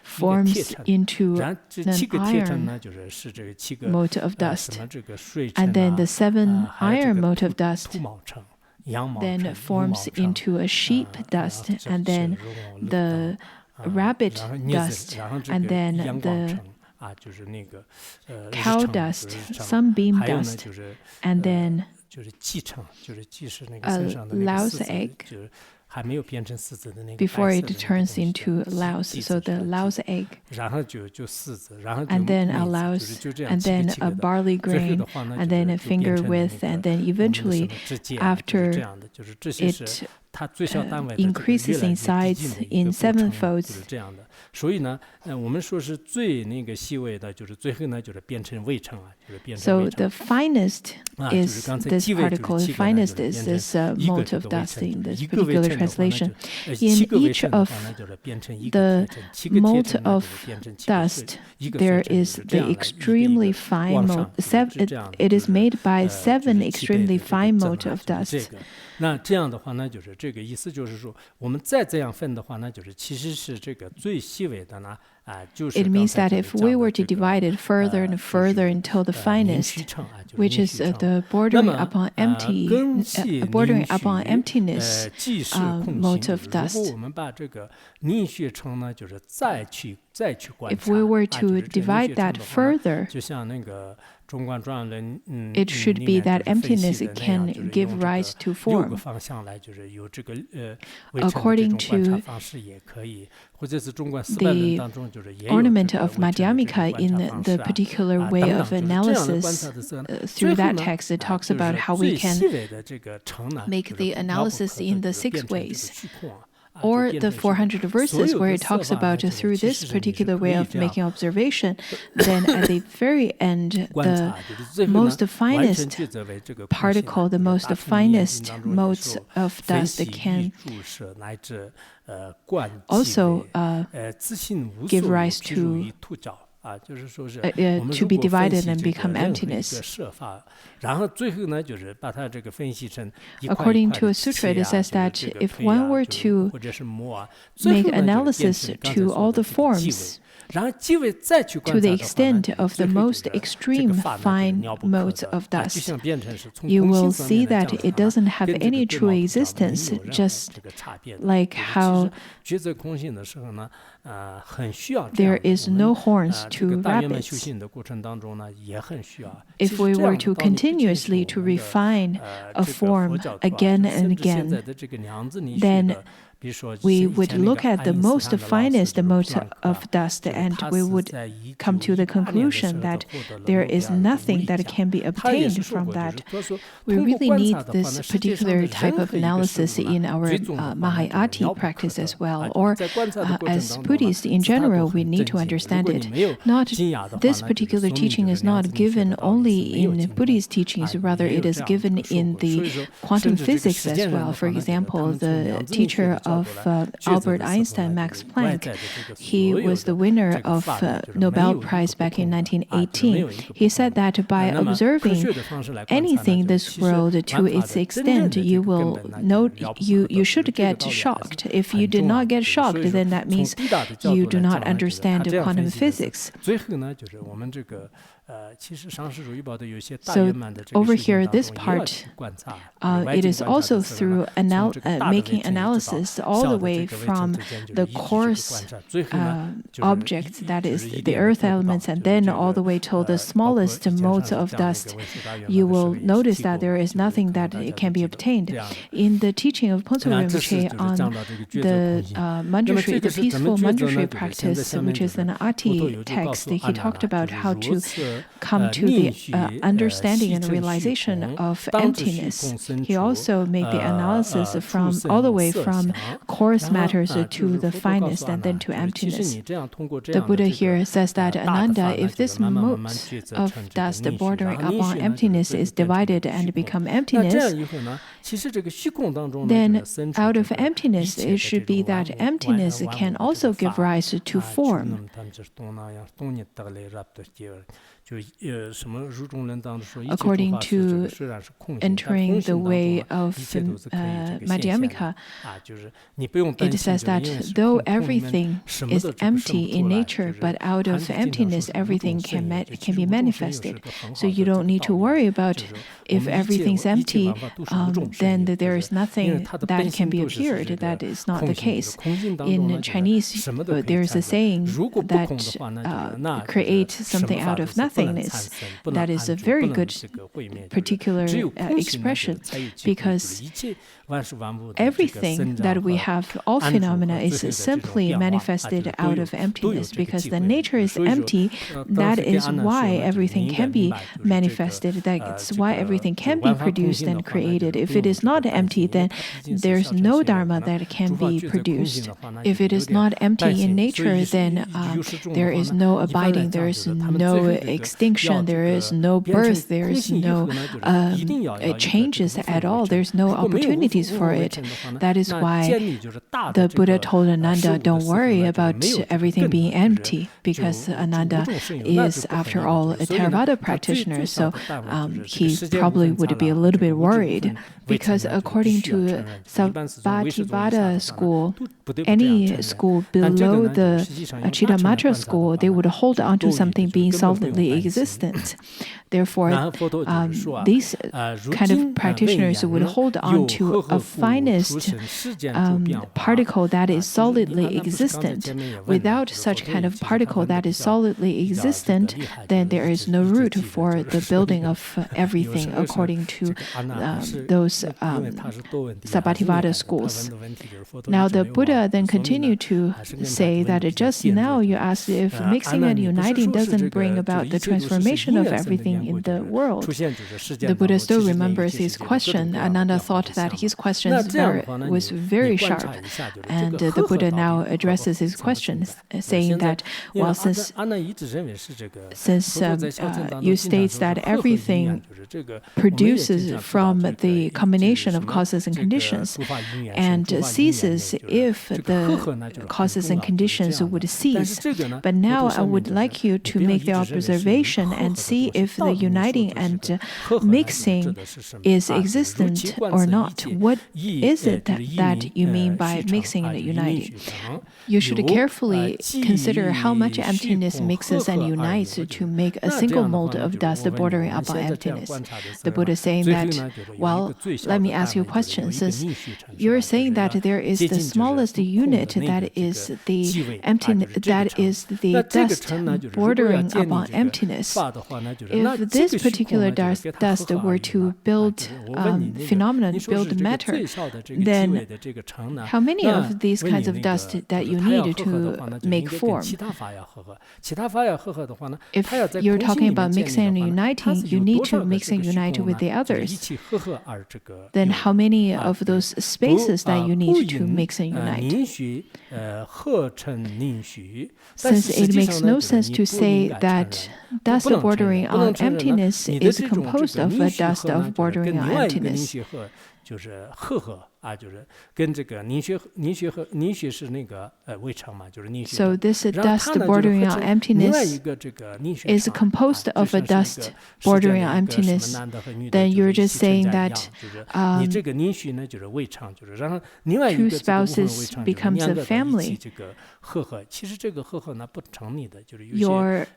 Speaker 3: forms into
Speaker 1: 然这
Speaker 3: an
Speaker 1: 7个铁尘
Speaker 3: iron
Speaker 1: 呢，是这个7个
Speaker 3: mote of
Speaker 1: 什
Speaker 3: dust.
Speaker 1: 么这个水
Speaker 3: And
Speaker 1: 尘
Speaker 3: then
Speaker 1: 啊
Speaker 3: the 7
Speaker 1: 还有这
Speaker 3: iron
Speaker 1: 个
Speaker 3: mote of
Speaker 1: 兔
Speaker 3: dust
Speaker 1: 毛层、羊毛
Speaker 3: then
Speaker 1: 层、
Speaker 3: forms
Speaker 1: 羽毛层
Speaker 3: into a sheep
Speaker 1: 然
Speaker 3: dust,
Speaker 1: 后
Speaker 3: and then
Speaker 1: 是绒
Speaker 3: the
Speaker 1: 等
Speaker 3: rabbit
Speaker 1: 然后镊
Speaker 3: dust,
Speaker 1: 子，然后这
Speaker 3: and
Speaker 1: 个
Speaker 3: then
Speaker 1: 阳光
Speaker 3: the
Speaker 1: 层啊，就是那个日
Speaker 3: cow
Speaker 1: 程
Speaker 3: dust,
Speaker 1: 就是日程
Speaker 3: sunbeam
Speaker 1: 还有呢
Speaker 3: dust,
Speaker 1: 就是
Speaker 3: and then
Speaker 1: 就是继承，就是既是那个
Speaker 3: a
Speaker 1: 身上的那个
Speaker 3: louse
Speaker 1: 丝子，
Speaker 3: egg
Speaker 1: 就是还没有变成丝子的那个
Speaker 3: before
Speaker 1: 白色
Speaker 3: it
Speaker 1: 的那个
Speaker 3: turns
Speaker 1: 东西
Speaker 3: into
Speaker 1: 叫
Speaker 3: louse.
Speaker 1: 继
Speaker 3: So
Speaker 1: 子
Speaker 3: the
Speaker 1: 是
Speaker 3: louse egg,
Speaker 1: 然后就丝子，然后就
Speaker 3: and then a
Speaker 1: 镊子，
Speaker 3: louse,
Speaker 1: 就是这样
Speaker 3: and
Speaker 1: 7
Speaker 3: then
Speaker 1: 个
Speaker 3: a
Speaker 1: 7个的，
Speaker 3: barley
Speaker 1: 最后
Speaker 3: grain,
Speaker 1: 的话呢，
Speaker 3: and
Speaker 1: 就
Speaker 3: then
Speaker 1: 是
Speaker 3: a
Speaker 1: 就变
Speaker 3: finger
Speaker 1: 成了那
Speaker 3: width,
Speaker 1: 个
Speaker 3: and then
Speaker 1: 我们的什
Speaker 3: eventually
Speaker 1: 么指节，就是
Speaker 3: after
Speaker 1: 这样的，就是这些是
Speaker 3: it
Speaker 1: 它最小单位的这个
Speaker 3: increases
Speaker 1: 越来越
Speaker 3: in
Speaker 1: 递
Speaker 3: size
Speaker 1: 进的一
Speaker 3: in
Speaker 1: 个过
Speaker 3: 7
Speaker 1: 程，
Speaker 3: folds.
Speaker 1: 就是这样的。所以呢，我们说是最那个细微的，就是最后呢，就是变成微尘啊，就是变成
Speaker 3: So
Speaker 1: 微
Speaker 3: the
Speaker 1: 尘。
Speaker 3: finest
Speaker 1: 啊，就是
Speaker 3: is
Speaker 1: 刚才
Speaker 3: this
Speaker 1: 继位就是
Speaker 3: particle, the
Speaker 1: 7个呢，就
Speaker 3: finest
Speaker 1: 是变
Speaker 3: is
Speaker 1: 成
Speaker 3: this
Speaker 1: 一个
Speaker 3: mote
Speaker 1: 这
Speaker 3: of
Speaker 1: 个微
Speaker 3: dust
Speaker 1: 尘，
Speaker 3: in
Speaker 1: 就是
Speaker 3: this
Speaker 1: 一个微
Speaker 3: particular
Speaker 1: 尘的话呢，
Speaker 3: translation.
Speaker 1: 就
Speaker 3: In
Speaker 1: 7个微
Speaker 3: each
Speaker 1: 尘的
Speaker 3: of
Speaker 1: 话呢，就是变成一个
Speaker 3: the
Speaker 1: 铁尘，7个铁
Speaker 3: mote
Speaker 1: 尘呢，
Speaker 3: of
Speaker 1: 就是变成7个
Speaker 3: dust,
Speaker 1: 水，一个
Speaker 3: there
Speaker 1: 水尘
Speaker 3: is
Speaker 1: 就是这
Speaker 3: the
Speaker 1: 样的，一个
Speaker 3: extremely
Speaker 1: 一个
Speaker 3: fine
Speaker 1: 往
Speaker 3: mote.
Speaker 1: 上，就是
Speaker 3: Seven,
Speaker 1: 这样的，
Speaker 3: it
Speaker 1: 就
Speaker 3: is
Speaker 1: 是
Speaker 3: made by
Speaker 1: 就是
Speaker 3: 77
Speaker 1: 倍
Speaker 3: extremely
Speaker 1: 的这个
Speaker 3: fine
Speaker 1: 增
Speaker 3: mote
Speaker 1: 啊，
Speaker 3: of
Speaker 1: 就是这
Speaker 3: dust.
Speaker 1: 个。那这样的话呢，就是这个意思，就是说我们再这样分的话呢，就是其实是这个最细微的呢，就是
Speaker 3: It
Speaker 1: 刚
Speaker 3: means
Speaker 1: 才
Speaker 3: that
Speaker 1: 就是
Speaker 3: if
Speaker 1: 讲
Speaker 3: we
Speaker 1: 的
Speaker 3: were
Speaker 1: 这
Speaker 3: to
Speaker 1: 个
Speaker 3: divide it further and
Speaker 1: 就
Speaker 3: further
Speaker 1: 是
Speaker 3: until the
Speaker 1: 凝
Speaker 3: finest,
Speaker 1: 虚层啊，就是
Speaker 3: which
Speaker 1: 凝
Speaker 3: is
Speaker 1: 虚层。
Speaker 3: the
Speaker 1: 那
Speaker 3: bordering
Speaker 1: 么
Speaker 3: upon empty,
Speaker 1: 根系
Speaker 3: bordering
Speaker 1: 凝
Speaker 3: upon
Speaker 1: 虚
Speaker 3: emptiness,
Speaker 1: 既是空
Speaker 3: mote
Speaker 1: 性，
Speaker 3: of
Speaker 1: 就是如果
Speaker 3: dust.
Speaker 1: 我们把这个凝虚层呢，就是再去观
Speaker 3: If
Speaker 1: 察，
Speaker 3: we were
Speaker 1: 就
Speaker 3: to
Speaker 1: 是这凝
Speaker 3: divide
Speaker 1: 虚层
Speaker 3: that
Speaker 1: 的话呢，
Speaker 3: further,
Speaker 1: 就像那个中观传论，
Speaker 3: it should
Speaker 1: 里
Speaker 3: be
Speaker 1: 面
Speaker 3: that
Speaker 1: 就是分析
Speaker 3: emptiness
Speaker 1: 的那样，
Speaker 3: can
Speaker 1: 就是
Speaker 3: give
Speaker 1: 用这
Speaker 3: rise
Speaker 1: 个
Speaker 3: to
Speaker 1: 6 个
Speaker 3: form.
Speaker 1: 方向来，就是有这个微尘的这
Speaker 3: According
Speaker 1: 种观察
Speaker 3: to
Speaker 1: 方式也可以，或者是中观400论
Speaker 3: the
Speaker 1: 当中就是也有这
Speaker 3: ornament
Speaker 1: 个
Speaker 3: of
Speaker 1: 微尘的这种
Speaker 3: Madhyamika
Speaker 1: 观
Speaker 3: in
Speaker 1: 察方
Speaker 3: the
Speaker 1: 式啊。
Speaker 3: particular way
Speaker 1: 等
Speaker 3: of
Speaker 1: 等，就是这样的观
Speaker 3: analysis
Speaker 1: 察的时候，
Speaker 3: through
Speaker 1: 最后
Speaker 3: that
Speaker 1: 呢，
Speaker 3: text, it talks
Speaker 1: 就
Speaker 3: about
Speaker 1: 是
Speaker 3: how we
Speaker 1: 最
Speaker 3: can
Speaker 1: 细微的这个层呢，
Speaker 3: make
Speaker 1: 就是
Speaker 3: the
Speaker 1: 不挠不
Speaker 3: analysis
Speaker 1: 可
Speaker 3: in
Speaker 1: 的
Speaker 3: the
Speaker 1: 就是
Speaker 3: 6
Speaker 1: 变成这个
Speaker 3: ways.
Speaker 1: 虚空啊，就
Speaker 3: Or
Speaker 1: 变
Speaker 3: the
Speaker 1: 成虚空。
Speaker 3: 400 verses
Speaker 1: 所有
Speaker 3: where
Speaker 1: 的
Speaker 3: it
Speaker 1: 色
Speaker 3: talks
Speaker 1: 法呢，
Speaker 3: about
Speaker 1: 就是
Speaker 3: through
Speaker 1: 其
Speaker 3: this
Speaker 1: 实是你是
Speaker 3: particular
Speaker 1: 可
Speaker 3: way
Speaker 1: 以
Speaker 3: of
Speaker 1: 这样
Speaker 3: making observation, then at the very end,
Speaker 1: 观
Speaker 3: the
Speaker 1: 察，就是最后呢，
Speaker 3: most
Speaker 1: 完全
Speaker 3: finest
Speaker 1: 抉择为这个空性啊，
Speaker 3: particle, the
Speaker 1: 就是
Speaker 3: most
Speaker 1: 大乘念经
Speaker 3: finest
Speaker 1: 当中有
Speaker 3: motes
Speaker 1: 时候
Speaker 3: of
Speaker 1: 分
Speaker 3: dust
Speaker 1: 析
Speaker 3: can
Speaker 1: 注释乃至观即
Speaker 3: also
Speaker 1: 为自信无所
Speaker 3: give
Speaker 1: 有，
Speaker 3: rise
Speaker 1: 譬如
Speaker 3: to
Speaker 1: 于兔角啊，就是说是
Speaker 3: to
Speaker 1: 我们如
Speaker 3: be
Speaker 1: 果分
Speaker 3: divided
Speaker 1: 析
Speaker 3: and
Speaker 1: 这个
Speaker 3: become
Speaker 1: 任何一个
Speaker 3: emptiness.
Speaker 1: 设法，然后最后呢，就是把它这个分析成一块
Speaker 3: According
Speaker 1: 一块
Speaker 3: to
Speaker 1: 的
Speaker 3: a sutra,
Speaker 1: 切
Speaker 3: it
Speaker 1: 啊，
Speaker 3: says
Speaker 1: 就是
Speaker 3: that
Speaker 1: 这个
Speaker 3: if
Speaker 1: 胚
Speaker 3: one
Speaker 1: 啊，
Speaker 3: were
Speaker 1: 就是
Speaker 3: to
Speaker 1: 或者是膜啊，最
Speaker 3: make
Speaker 1: 后呢，就是变
Speaker 3: analysis
Speaker 1: 成刚才
Speaker 3: to
Speaker 1: 说
Speaker 3: all
Speaker 1: 的
Speaker 3: the
Speaker 1: 这个继位。
Speaker 3: forms
Speaker 1: 然后继位再去
Speaker 3: to
Speaker 1: 观察
Speaker 3: the
Speaker 1: 的话呢，
Speaker 3: extent of
Speaker 1: 最
Speaker 3: the
Speaker 1: 后就
Speaker 3: most
Speaker 1: 是这个
Speaker 3: extreme
Speaker 1: 法呢，就是
Speaker 3: fine
Speaker 1: 妙不可
Speaker 3: motes
Speaker 1: 得
Speaker 3: of
Speaker 1: 啊，就
Speaker 3: dust,
Speaker 1: 像变成是从
Speaker 3: you
Speaker 1: 空性
Speaker 3: will
Speaker 1: 层
Speaker 3: see
Speaker 1: 面来
Speaker 3: that
Speaker 1: 讲的
Speaker 3: it
Speaker 1: 话呢，
Speaker 3: doesn't have
Speaker 1: 跟这
Speaker 3: any
Speaker 1: 个对
Speaker 3: true
Speaker 1: 貌不扬没
Speaker 3: existence,
Speaker 1: 有任何
Speaker 3: just
Speaker 1: 这个差别的。
Speaker 3: like
Speaker 1: 就是其
Speaker 3: how
Speaker 1: 实抉择空性的时候呢，很需要这
Speaker 3: there
Speaker 1: 样的。
Speaker 3: is
Speaker 1: 我
Speaker 3: no
Speaker 1: 们
Speaker 3: horns
Speaker 1: 这个
Speaker 3: to
Speaker 1: 大圆满修
Speaker 3: rabbits.
Speaker 1: 行的过程当中呢，也很需要。
Speaker 3: If we were to continuously to refine a form again and again, then we would look at the most finest mote of dust, and we would come to the conclusion that there is nothing that can be obtained from that. We really need this particular type of analysis in our Mahayati practice as well, or as Buddhists in general, we need to understand it. Not this particular teaching is not given only in Buddhist teachings, rather it is given in the quantum physics as well. For example, the teacher of Albert Einstein, Max Planck, he was the winner of Nobel Prize back in 1918. He said that by observing anything in this world to its extent, you will know you should get shocked. If you do not get shocked, then that means you do not understand quantum physics. So over here, this part, it is also through making analysis all the way from the coarse objects, that is the earth elements, and then all the way till the smallest motes of dust. You will notice that there is nothing that can be obtained. In the teaching of Ponzo Rinpoche on the manjushri, the peaceful manjushri practice, which is an Ati text, he talked about how to come to the understanding and realization of emptiness. He also made the analysis from all the way from coarse matters to the finest and then to emptiness. The Buddha here says that Ananda, if this mote of dust bordering upon emptiness is divided and become emptiness, then out of emptiness, it should be that emptiness can also give rise to form. According to entering the way of Madhyamika, it says that though everything is empty in nature, but out of emptiness, everything can be manifested. So you don't need to worry about if everything's empty, then there is nothing that can be appeared. That is not the case. In Chinese, there is a saying that create something out of nothingness. That is a very good particular expression, because everything that we have, all phenomena, is simply manifested out of emptiness. Because the nature is empty, that is why everything can be manifested. That's why everything can be produced and created. If it is not empty, then there's no dharma that can be produced. If it is not empty in nature, then there is no abiding, there is no extinction, there is no birth, there is no changes at all, there's no opportunities for it. That is why the Buddha told Ananda, don't worry about everything being empty, because Ananda is, after all, a Theravada practitioner, so he probably would be a little bit worried. Because according to Sabbativada school, any school below the Chittamatra school, they would hold on to something being solidly existent. Therefore, these kind of practitioners would hold on to a finest particle that is solidly existent. Without such kind of particle that is solidly existent, then there is no root for the building of everything, according to those Sabbativada schools. Now, the Buddha then continued to say that just now you asked if mixing and uniting doesn't bring about the transformation of everything in the world. The Buddha still remembers his question. Ananda thought that his question was very sharp. And the Buddha now addresses his question, saying that, well, since you state that everything produces from the combination of causes and conditions and ceases if the causes and conditions would cease. But now I would like you to make the observation and see if the uniting and mixing is existent or not. What is it that you mean by mixing and uniting? You should carefully consider how much emptiness mixes and unites to make a single mold of dust bordering upon emptiness. The Buddha is saying that, well, let me ask you a question. Since you're saying that there is the smallest unit that is the emptiness, that is the dust bordering upon emptiness, if this particular dust were to build phenomenon, build matter, then how many of these kinds of dust that you need to make form? If you're talking about mixing and uniting, you need to mix and unite with the others. Then how many of those spaces that you need to mix and unite? Since it makes no sense to say that dust bordering on emptiness is composed of a dust of bordering on emptiness. So this dust bordering on emptiness is composed of a dust bordering on emptiness. Then you're just saying that two spouses becomes a family.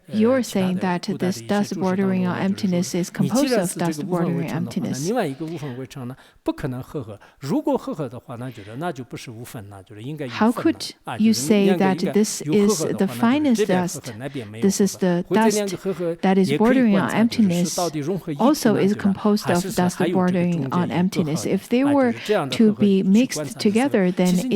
Speaker 3: You're saying that this dust bordering on emptiness is composed of dust bordering on emptiness. How could you say that this is the finest dust? This is the dust that is bordering on emptiness, also is composed of dust bordering on emptiness. If they were to be mixed together, then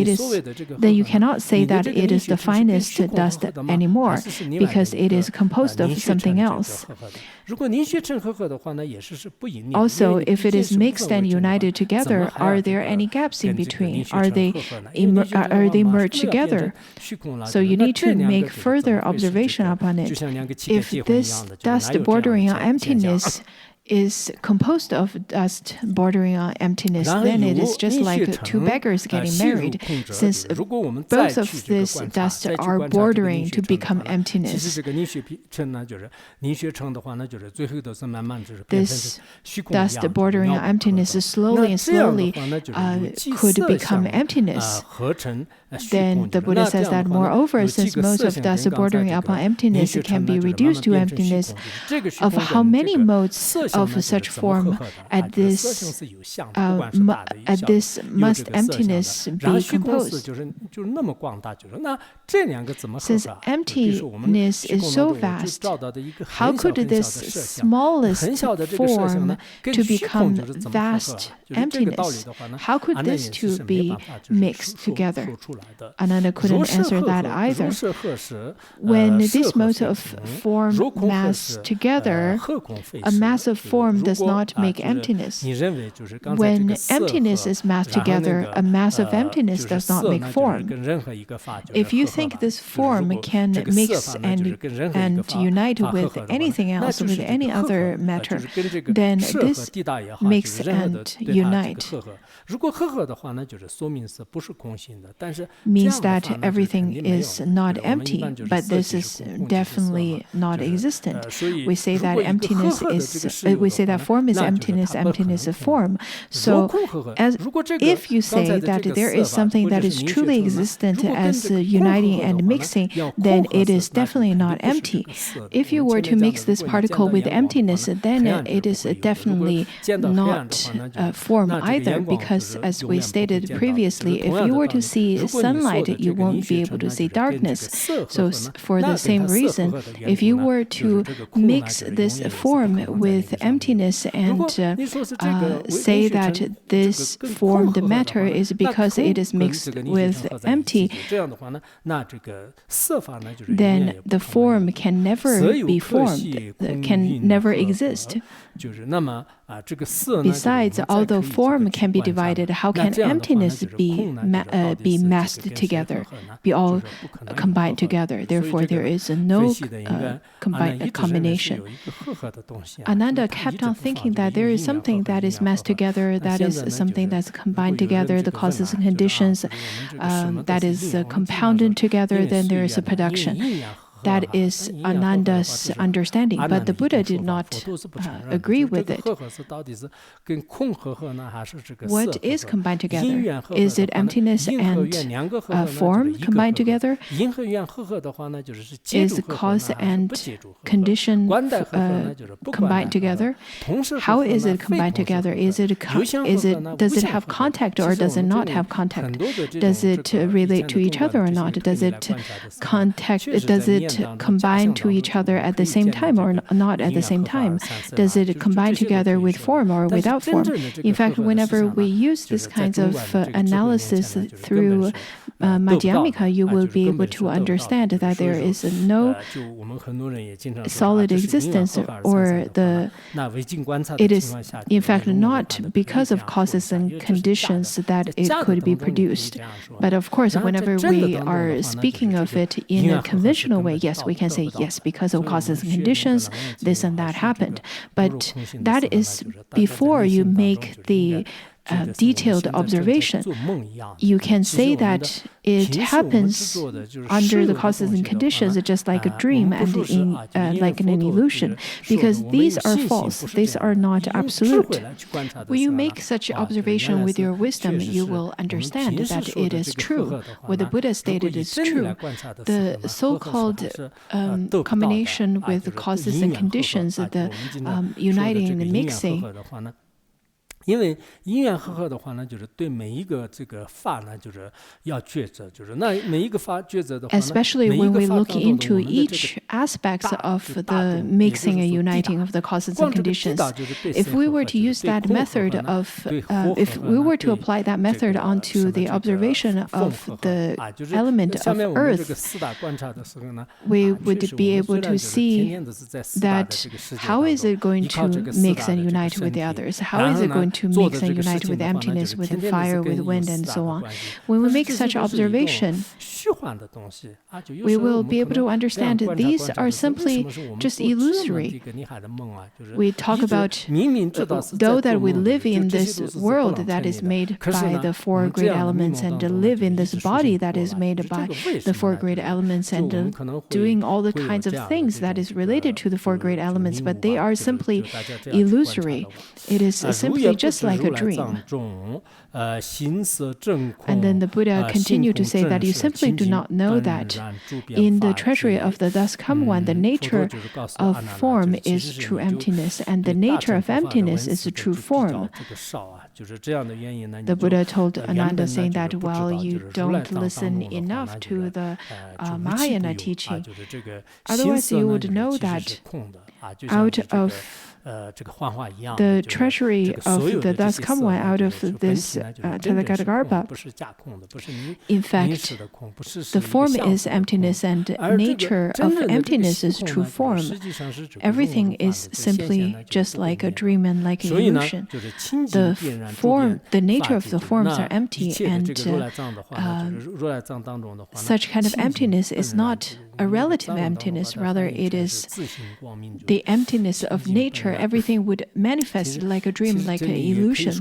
Speaker 3: you cannot say that it is the finest dust anymore, because it is composed of something else. Also, if it is mixed and united together, are there any gaps in between? Are they merged together? So you need to make further observation upon it. If this dust bordering on emptiness is composed of dust bordering on emptiness, then it is just like two beggars getting married, since both of these dust are bordering to become emptiness. This dust bordering on emptiness slowly and slowly could become emptiness. Then the Buddha says that, moreover, since modes of dust bordering upon emptiness can be reduced to emptiness, of how many modes of such form at this must emptiness be composed. Since emptiness is so vast, how could this smallest form to become vast emptiness? How could these two be mixed together? Ananda couldn't answer that either. When these modes of form mass together, a mass of form does not make emptiness. When emptiness is massed together, a mass of emptiness does not make form. If you think this form can mix and unite with anything else, with any other matter, then this mix and unite means that everything is not empty, but this is definitely not existent. We say that emptiness is, we say that form is emptiness, emptiness is form. So if you say that there is something that is truly existent as uniting and mixing, then it is definitely not empty. If you were to mix this particle with emptiness, then it is definitely not form either, because as we stated previously, if you were to see sunlight, you won't be able to see darkness. So for the same reason, if you were to mix this form with emptiness and say that this formed matter is because it is mixed with empty, then the form can never be formed, can never exist. Besides, although form can be divided, how can emptiness be massed together, be all combined together? Therefore, there is no combination. Ananda kept on thinking that there is something that is massed together, that is something that's combined together, the causes and conditions that is compounded together, then there is a production. That is Ananda's understanding, but the Buddha did not agree with it. What is combined together? Is it emptiness and form combined together? Is cause and condition combined together? How is it combined together? Does it have contact or does it not have contact? Does it relate to each other or not? Does it combine to each other at the same time or not at the same time? Does it combine together with form or without form? In fact, whenever we use this kinds of analysis through Madhyamika, you will be able to understand that there is no solid existence, or it is in fact not because of causes and conditions that it could be produced. But of course, whenever we are speaking of it in a conventional way, yes, we can say yes, because of causes and conditions, this and that happened. But that is before you make the detailed observation. You can say that it happens under the causes and conditions, just like a dream and like an illusion, because these are false. These are not absolute. When you make such observation with your wisdom, you will understand that it is true. What the Buddha stated is true. The so-called combination with causes and conditions, the uniting and the mixing,
Speaker 1: 因为因缘和合的话呢，就是对每一个这个法呢，就是要抉择，就是那每一个法抉择的话呢
Speaker 3: especially when we look into each aspects of the mixing and uniting of the causes and conditions. If we were to use that method of, if we were to apply that method onto the observation of the element of earth, we would be able to see that how is it going to mix and unite with the others? How is it going to mix and unite with emptiness, with fire, with wind, and so on? When we make such observation, we will be able to understand these these are simply just illusory. We talk about, though that we live in this world that is made by the four great elements and live in this body that is made by the four great elements and doing all the kinds of things that is related to the four great elements, but they are simply illusory. It is simply just like a dream. And then the Buddha continued to say that you simply do not know that in the treasury of the thus come one, the nature of form is true emptiness, and the nature of emptiness is the true form. The Buddha told Ananda, saying that, well, you don't listen enough to the Mahayana teaching. Otherwise, you would know that out of the treasury of the thus come one, out of this Tathagata, in fact, the form is emptiness and nature of emptiness is true form. Everything is simply just like a dream and like an illusion. The nature of the forms are empty, and such kind of emptiness is not a relative emptiness, rather it is the emptiness of nature. Everything would manifest like a dream, like an illusion.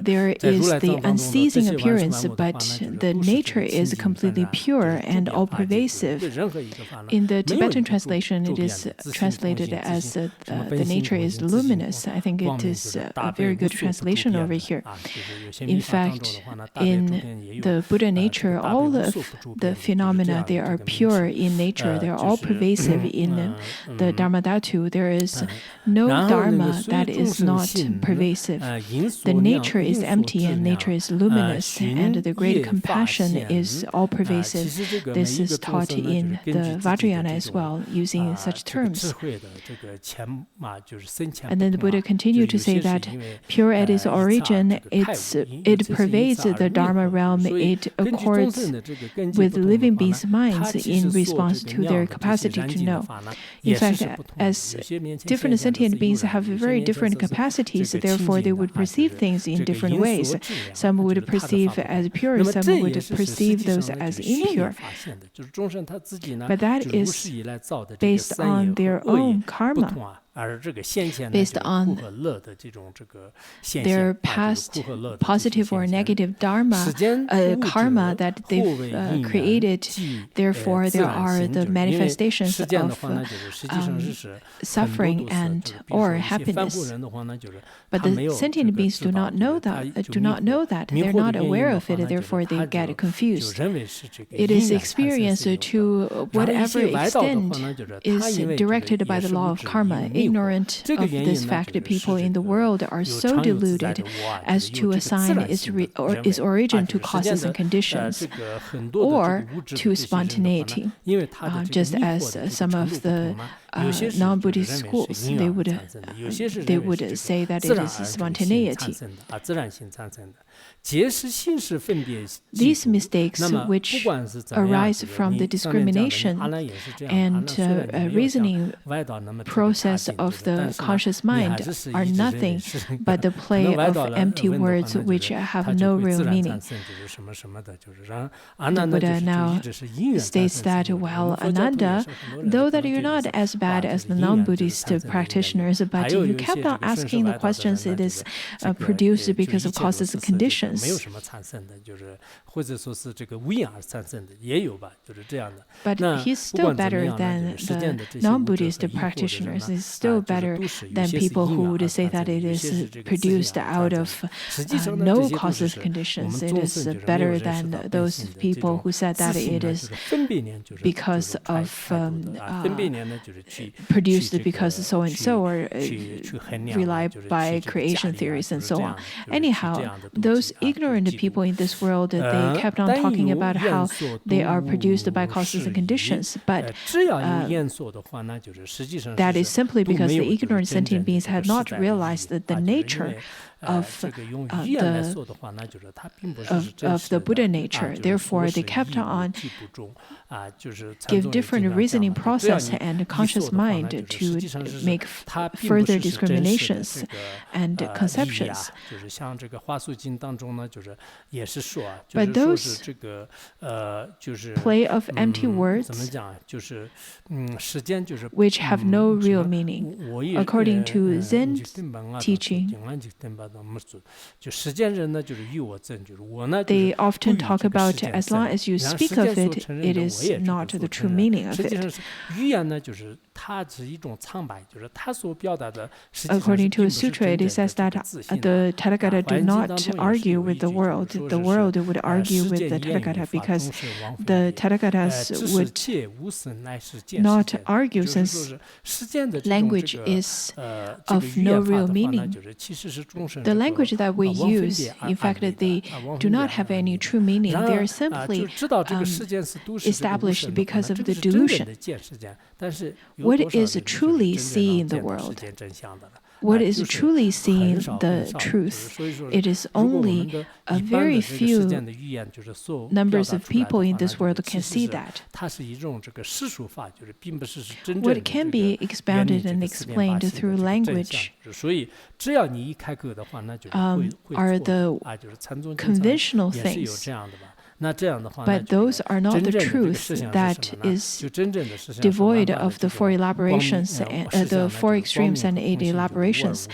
Speaker 3: There is the unceasing appearance, but the nature is completely pure and all-pervasive. In the Tibetan translation, it is translated as the nature is luminous. I think it is a very good translation over here. In fact, in the Buddha nature, all of the phenomena, they are pure in nature. They are all pervasive in the Dharma Dhatu. There is no Dharma that is not pervasive. The nature is empty and nature is luminous, and the great compassion is all pervasive. This is taught in the Vajrayana as well, using such terms. And then the Buddha continued to say that pure at its origin, it pervades the Dharma realm, it accords with living beings' minds in response to their capacity to know. In fact, as different sentient beings have very different capacities, therefore they would perceive things in different ways. Some would perceive as pure, some would perceive those as impure. But that is based on their own karma, based on their past positive or negative karma that they've created. Therefore, there are the manifestations of suffering and or happiness. But the sentient beings do not know that. They're not aware of it. Therefore, they get confused. It is experienced to whatever extent is directed by the law of karma. Ignorant of this fact, people in the world are so deluded as to assign its origin to causes and conditions or to spontaneity, just as some of the non-Buddhist schools, they would say that it is spontaneity. These mistakes, which arise from the discrimination and reasoning process of the conscious mind, are nothing but the play of empty words which have no real meaning. The Buddha now states that, well, Ananda, though that you're not as bad as the non-Buddhist practitioners, but you kept on asking the questions, it is produced because of causes and conditions. But he's still better than the non-Buddhist practitioners. He's still better than people who would say that it is produced out of no causes and conditions. It is better than those people who said that it is because of produced because so and so, or rely by creation theories and so on. Anyhow, those ignorant people in this world, they kept on talking about how they are produced by causes and conditions, but that is simply because the ignorant sentient beings had not realized that the nature of the Buddha nature. Therefore, they kept on give different reasoning process and conscious mind to make further discriminations and conceptions. But those play of empty words which have no real meaning. According to Zen teaching, they often talk about as long as you speak of it, it is not the true meaning of it. According to a sutra, it says that the Tathagata do not argue with the world would argue with the Tathagata, because the Tathagatas would not argue, since language is of no real meaning. The language that we use, in fact, they do not have any true meaning. They are simply established because of the delusion. What is truly seeing the world? What is truly seeing the truth? It is only a very few numbers of people in this world can see that. What can be expounded and explained through language are the conventional things. But those are not the truth that is devoid of the four elaborations, the four extremes and 8 elaborations.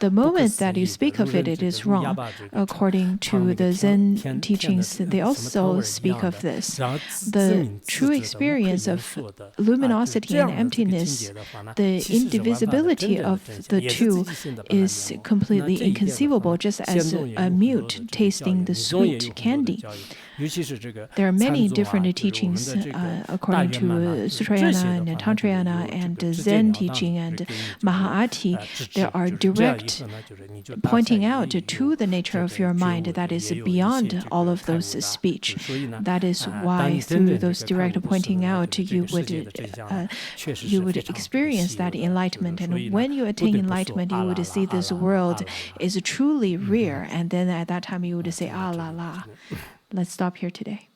Speaker 3: The moment that you speak of it, it is wrong. According to the Zen teachings, they also speak of this. The true experience of luminosity and emptiness, the indivisibility of the two, is completely inconceivable, just as a mute tasting the sweet candy. There are many different teachings according to Sutrayana and Tantrayana and Zen teaching and Mahāti. There are direct pointing out to the nature of your mind that is beyond all of those speech. That is why through those direct pointing out you would experience that enlightenment. And when you attain enlightenment, you would see this world is truly real. And then at that time you would say, ah la la. Let's stop here today.